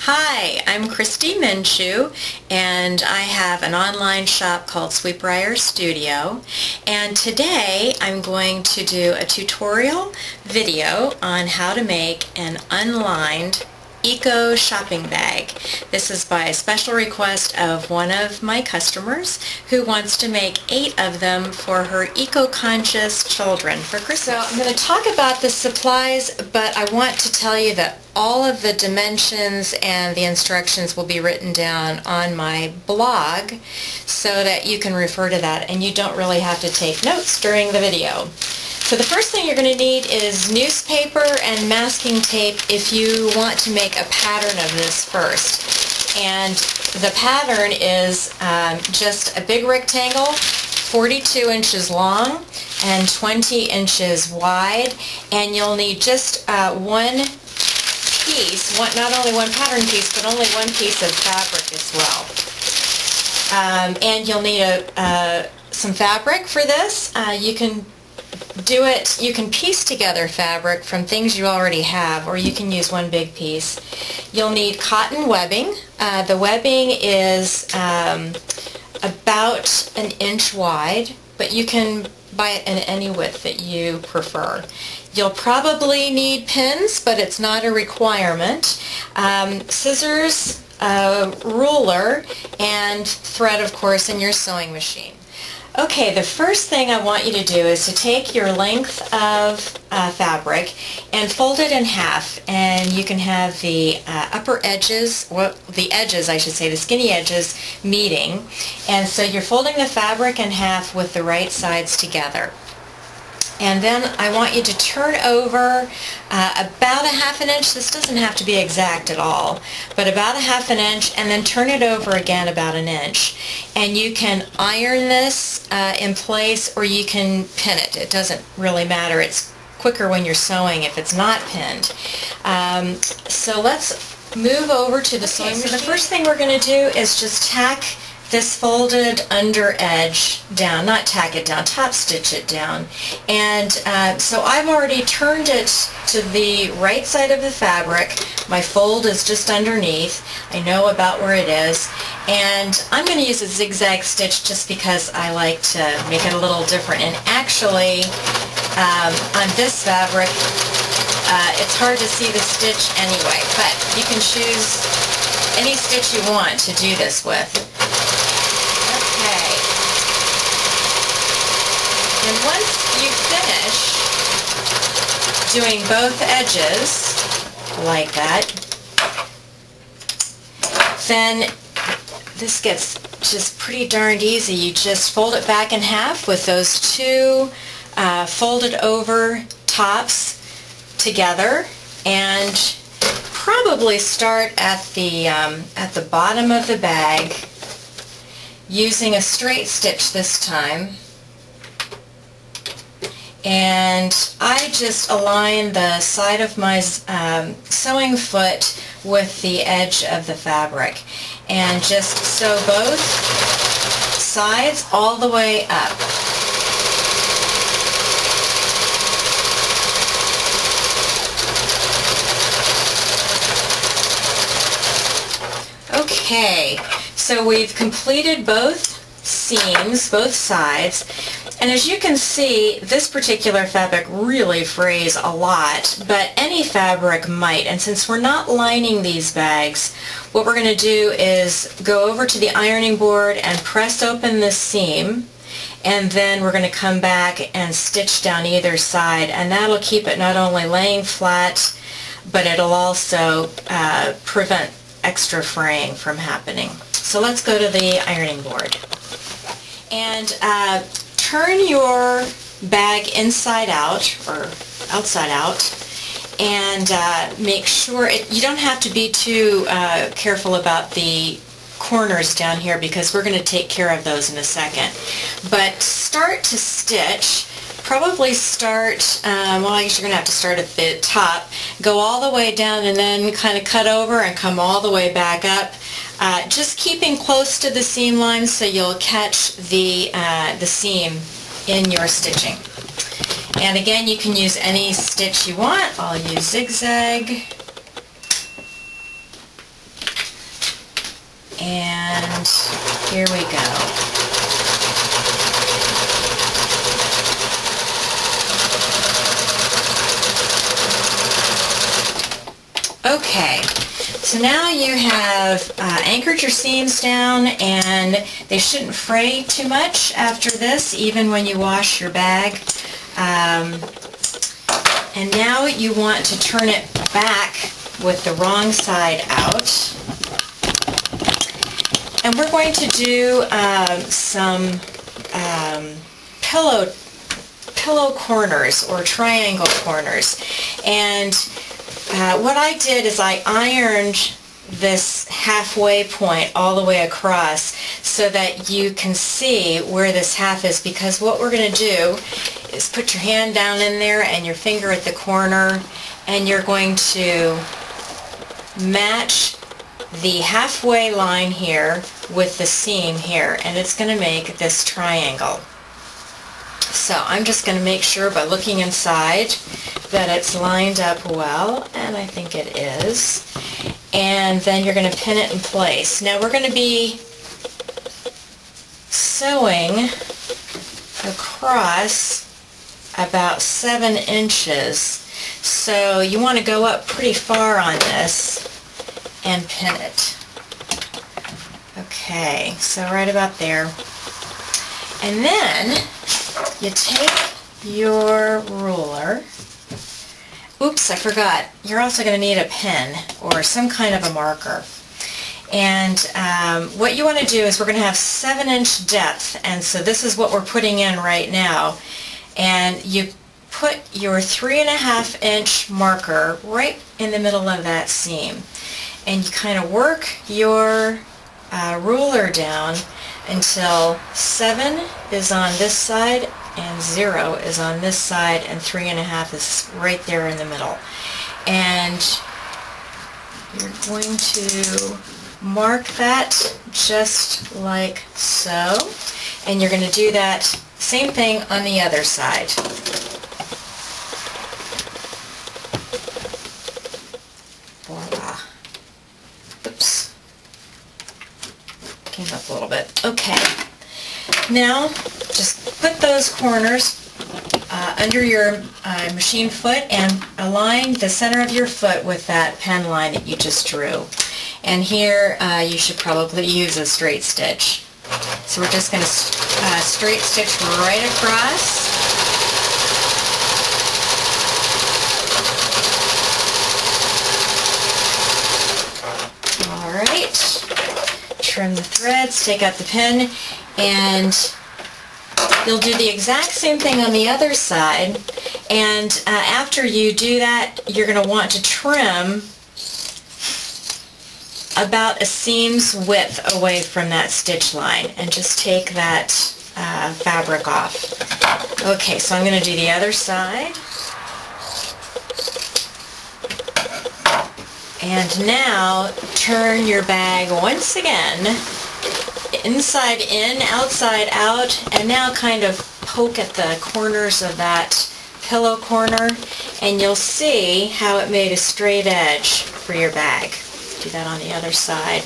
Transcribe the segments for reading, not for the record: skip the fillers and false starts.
Hi, I'm Christy Minshew, and I have an online shop called Sweetbriar Studio, and today I'm going to do a tutorial video on how to make an unlined Eco shopping bag. This is by a special request of one of my customers who wants to make 8 of them for her eco-conscious children for Christmas. So I'm going to talk about the supplies, but I want to tell you that all of the dimensions and the instructions will be written down on my blog so that you can refer to that and you don't really have to take notes during the video. So the first thing you're going to need is newspaper and masking tape if you want to make a pattern of this first. And the pattern is just a big rectangle, 42 inches long and 20 inches wide, and you'll need just one piece, not only one pattern piece, but only one piece of fabric as well. And you'll need some fabric for this. You can piece together fabric from things you already have, or you can use one big piece. You'll need cotton webbing. The webbing is about 1 inch wide, but you can buy it in any width that you prefer. You'll probably need pins, but it's not a requirement. Scissors, ruler, and thread, of course, in your sewing machine. Okay, the first thing I want you to do is to take your length of fabric and fold it in half, and you can have the upper edges, well, the edges I should say, the skinny edges meeting, and so you're folding the fabric in half with the right sides together. And then I want you to turn over about 1/2 inch. This doesn't have to be exact at all, but about 1/2 inch, and then turn it over again about 1 inch. And you can iron this in place, or you can pin it. It doesn't really matter. It's quicker when you're sewing if it's not pinned. So let's move over to the sewing machine. So the first thing we're going to do is just tack this folded under edge down, not tack it down, top stitch it down. And so I've already turned it to the right side of the fabric. My fold is just underneath. I know about where it is. And I'm going to use a zigzag stitch just because I like to make it a little different. And actually, on this fabric, it's hard to see the stitch anyway, but you can choose any stitch you want to do this with. And once you finish doing both edges like that, then this gets just pretty darned easy. You just fold it back in half with those two folded over tops together, and probably start at the bottom of the bag using a straight stitch this time. And I just align the side of my sewing foot with the edge of the fabric, and just sew both sides all the way up. Okay, so we've completed both seams, both sides. And as you can see, this particular fabric really frays a lot, but any fabric might. And since we're not lining these bags, what we're going to do is go over to the ironing board and press open this seam, and then we're going to come back and stitch down either side, and that'll keep it not only laying flat, but it'll also prevent extra fraying from happening. So let's go to the ironing board. And turn your bag inside out, or outside out, and make sure, you don't have to be too careful about the corners down here because we're going to take care of those in a second. But start to stitch, probably start, well, I guess you're going to have to start at the top, go all the way down and then kind of cut over and come all the way back up. Just keeping close to the seam line so you'll catch the seam in your stitching. And again, you can use any stitch you want. I'll use zigzag. And here we go. Okay, so now you have anchored your seams down, and they shouldn't fray too much after this, even when you wash your bag. And now you want to turn it back with the wrong side out. And we're going to do some pillow corners or triangle corners. And what I did is I ironed this halfway point all the way across so that you can see where this half is, because what we're going to do is put your hand down in there and your finger at the corner, and you're going to match the halfway line here with the seam here, and it's going to make this triangle. So I'm just going to make sure by looking inside that it's lined up well, and I think it is. And then you're going to pin it in place. Now we're going to be sewing across about 7 inches. So you want to go up pretty far on this and pin it. Okay, so right about there. And then you take your ruler. Oops, I forgot. You're also going to need a pen or some kind of a marker. And what you want to do is we're going to have 7-inch depth, and so this is what we're putting in right now. And you put your 3.5-inch marker right in the middle of that seam. And you kind of work your ruler down until 7 is on this side and 0 is on this side, and 3.5 is right there in the middle. And you're going to mark that just like so, and you're going to do that same thing on the other side. Voila. Oops. Came up a little bit. Okay. Now, just put those corners under your machine foot and align the center of your foot with that pen line that you just drew. And here you should probably use a straight stitch. So we're just going to straight stitch right across. Alright, trim the threads, take out the pin, and you'll do the exact same thing on the other side. And after you do that, you're going to want to trim about a seam's width away from that stitch line, and just take that fabric off. Okay, so I'm going to do the other side. And now turn your bag once again, inside in, outside out, and now kind of poke at the corners of that pillow corner, and you'll see how it made a straight edge for your bag. Do that on the other side.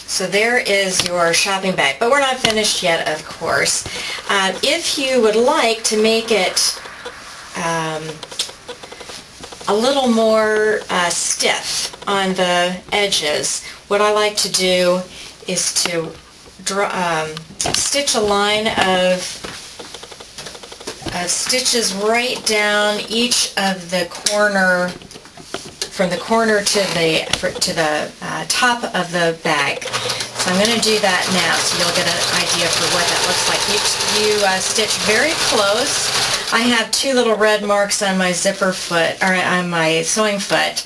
So there is your shopping bag, but we're not finished yet, of course. If you would like to make it a little more stiff on the edges, what I like to do is to stitch a line of stitches right down each of the corner, from the corner to the top of the bag. So I'm going to do that now, so you'll get an idea for what that looks like. You stitch very close. I have 2 little red marks on my zipper foot, or on my sewing foot,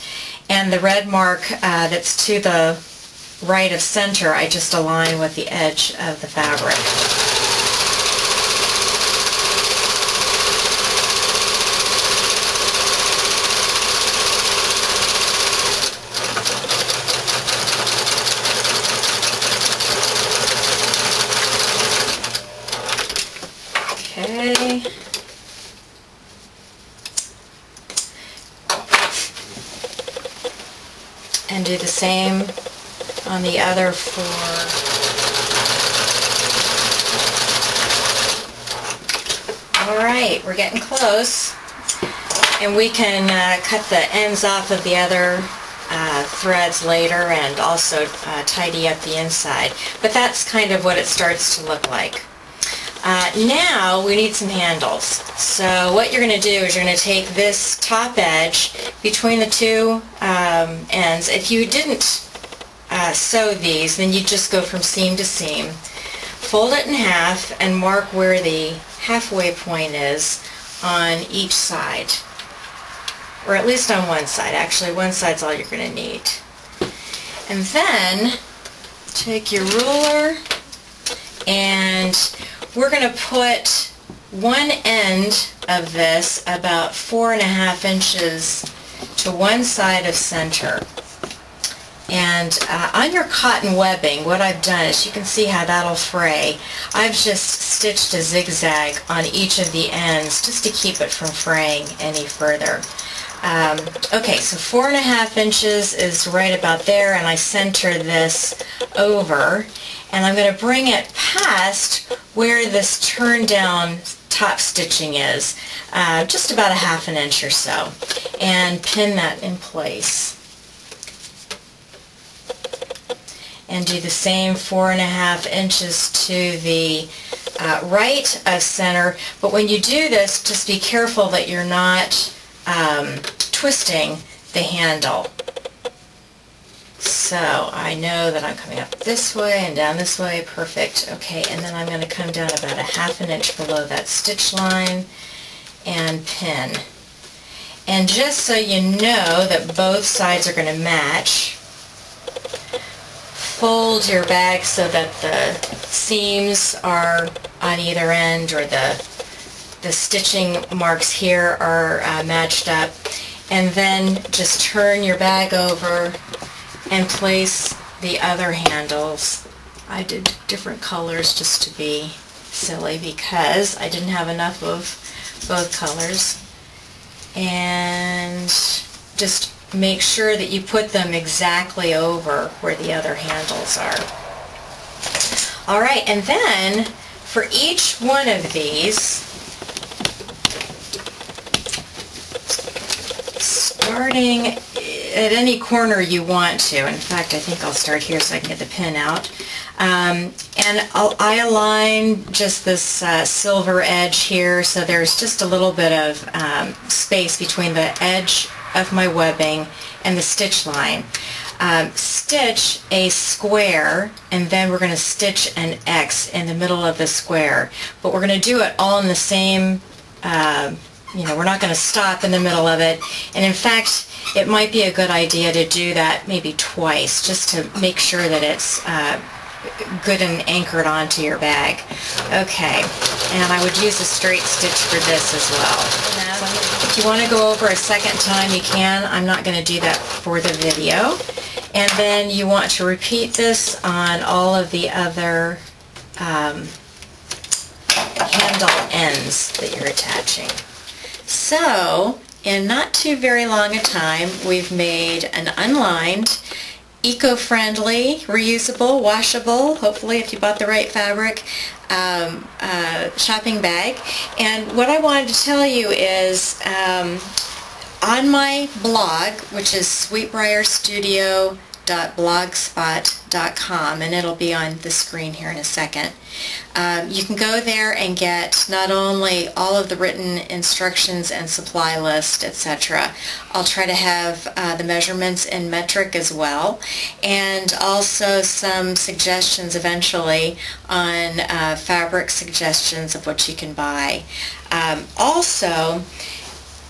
and the red mark that's to the right of center, I just align with the edge of the fabric. and do the same on the other four. Alright, we're getting close, and we can cut the ends off of the other threads later and also tidy up the inside. But that's kind of what it starts to look like. Now we need some handles. So what you're going to do is you're going to take this top edge between the two ends. If you didn't sew these, then you just go from seam to seam. Fold it in half and mark where the halfway point is on each side. Or at least on one side. Actually, one side's all you're going to need. And then take your ruler, and we're going to put one end of this about 4.5 inches to one side of center. And on your cotton webbing, what I've done is, you can see how that'll fray. I've just stitched a zigzag on each of the ends just to keep it from fraying any further. Okay, so 4.5 inches is right about there, and I center this over, and I'm going to bring it past where this turn down top stitching is, just about 1/2 inch or so, and pin that in place. And do the same 4.5 inches to the right of center, but when you do this, just be careful that you're not twisting the handle. So I know that I'm coming up this way and down this way. Perfect. Okay, and then I'm going to come down about 1/2 inch below that stitch line and pin. And just so you know that both sides are going to match, fold your bag so that the seams are on either end, or the stitching marks here are matched up, and then just turn your bag over and place the other handles. I did different colors just to be silly because I didn't have enough of both colors. And just make sure that you put them exactly over where the other handles are. Alright, and then for each one of these, starting at any corner you want to. In fact, I think I'll start here so I can get the pin out. And I align just this silver edge here, so there's just a little bit of space between the edge of my webbing and the stitch line. Stitch a square, and then we're going to stitch an X in the middle of the square. But we're going to do it all in the same, we're not going to stop in the middle of it. And in fact, it might be a good idea to do that maybe twice, just to make sure that it's good and anchored onto your bag. Okay, and I would use a straight stitch for this as well. If you want to go over a second time, you can. I'm not going to do that for the video. And then you want to repeat this on all of the other handle ends that you're attaching. So, in not too very long a time, we've made an unlined, eco-friendly, reusable, washable, hopefully if you bought the right fabric, shopping bag. And what I wanted to tell you is, on my blog, which is sweetbriarstudio.blogspot.com, and it'll be on the screen here in a second, you can go there and get not only all of the written instructions and supply list, etc. I'll try to have the measurements in metric as well, and also some suggestions eventually on fabric suggestions of what you can buy. Also,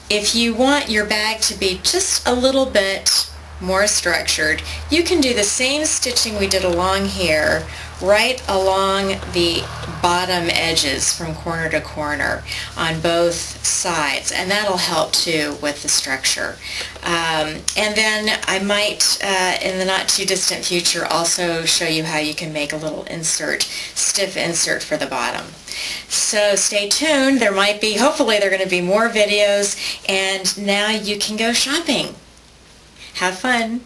if you want your bag to be just a little bit more structured, you can do the same stitching we did along here right along the bottom edges from corner to corner on both sides, and that'll help too with the structure. And then I might in the not too distant future also show you how you can make a little insert, stiff insert for the bottom. So stay tuned. There might be, hopefully there are going to be more videos, and now you can go shopping. Have fun.